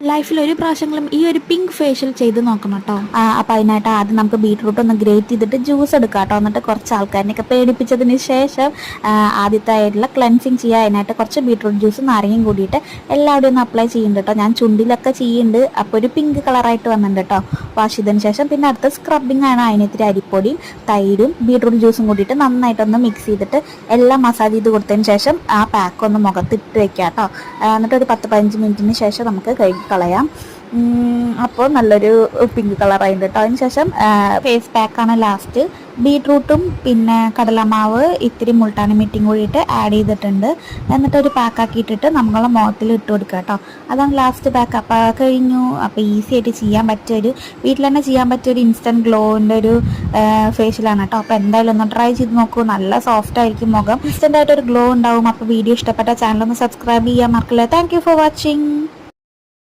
ലൈഫിൽ ഒരു പ്രാവശ്യങ്ങളും ഈ ഒരു പിങ്ക് ഫേഷ്യൽ ചെയ്ത് നോക്കണം കേട്ടോ. അപ്പോൾ അതിനായിട്ട് ആദ്യം നമുക്ക് ബീട്രൂട്ട് ഒന്ന് ഗ്രേറ്റ് ചെയ്തിട്ട് ജ്യൂസ് എടുക്കാം കേട്ടോ. എന്നിട്ട് കുറച്ച് ആൾക്കാരിനെയൊക്കെ പേടിപ്പിച്ചതിന് ശേഷം ആദ്യത്തെ ആയിട്ടുള്ള ക്ലെൻസിങ് ചെയ്യുക. അതിനായിട്ട് കുറച്ച് ബീട്രൂട്ട് ജ്യൂസ് നാരങ്ങയും കൂടിയിട്ട് എല്ലാവരും ഒന്ന് അപ്ലൈ ചെയ്യുന്നുണ്ട് കേട്ടോ. ഞാൻ ചുണ്ടിലൊക്കെ ചെയ്യുന്നുണ്ട്. അപ്പോൾ ഒരു പിങ്ക് കളറായിട്ട് വന്നിട്ടുണ്ട് കേട്ടോ വാഷ് ചെയ്തതിന് ശേഷം. പിന്നെ അടുത്ത സ്ക്രബിങ് ആണ്. അതിനിത്തിരി അരിപ്പൊടിയും തൈരും ബീട്രൂട്ട് ജ്യൂസും കൂടിയിട്ട് നന്നായിട്ടൊന്ന് മിക്സ് ചെയ്തിട്ട് എല്ലാം മസാജ് ചെയ്ത് കൊടുത്തതിന് ശേഷം ആ പാക്ക് ഒന്ന് മുഖത്തിട്ട് വെക്കാം കേട്ടോ. എന്നിട്ട് ഒരു 10-15 മിനിറ്റിന് ശേഷം നമുക്ക് കളയാം. അപ്പോൾ നല്ലൊരു പിങ്ക് കളറായിട്ട് കേട്ടോ. അതിന് ശേഷം ഫേസ് പാക്കാണ് ലാസ്റ്റ്. ബീട്രൂട്ടും പിന്നെ കടലമാവ് ഇത്തിരി മുൾട്ടാനി മിട്ടിയും കൂടിയിട്ട് ആഡ് ചെയ്തിട്ടുണ്ട്. എന്നിട്ട് ഒരു പാക്കാക്കിയിട്ടിട്ട് നമ്മളെ മുഖത്തിൽ ഇട്ട് കൊടുക്കുക കേട്ടോ. അതാണ് ലാസ്റ്റ് പാക്ക്. അപ്പോൾ കഴിഞ്ഞു. അപ്പോൾ ഈസി ആയിട്ട് ചെയ്യാൻ പറ്റിയൊരു വീട്ടിൽ തന്നെ ചെയ്യാൻ പറ്റിയൊരു ഇൻസ്റ്റൻറ്റ് ഗ്ലോൻ്റെ ഒരു ഫേഷ്യലാണ് കേട്ടോ. അപ്പോൾ എന്തായാലും ഒന്ന് ട്രൈ ചെയ്ത് നോക്കൂ. നല്ല സോഫ്റ്റ് ആയിരിക്കും മുഖം. ഇൻസ്റ്റൻ്റ് ആയിട്ടൊരു ഗ്ലോ ഉണ്ടാവും. അപ്പോൾ വീഡിയോ ഇഷ്ടപ്പെട്ട ചാനൽ ഒന്ന് സബ്സ്ക്രൈബ് ചെയ്യാൻ മറക്കില്ല. Thank you for watching.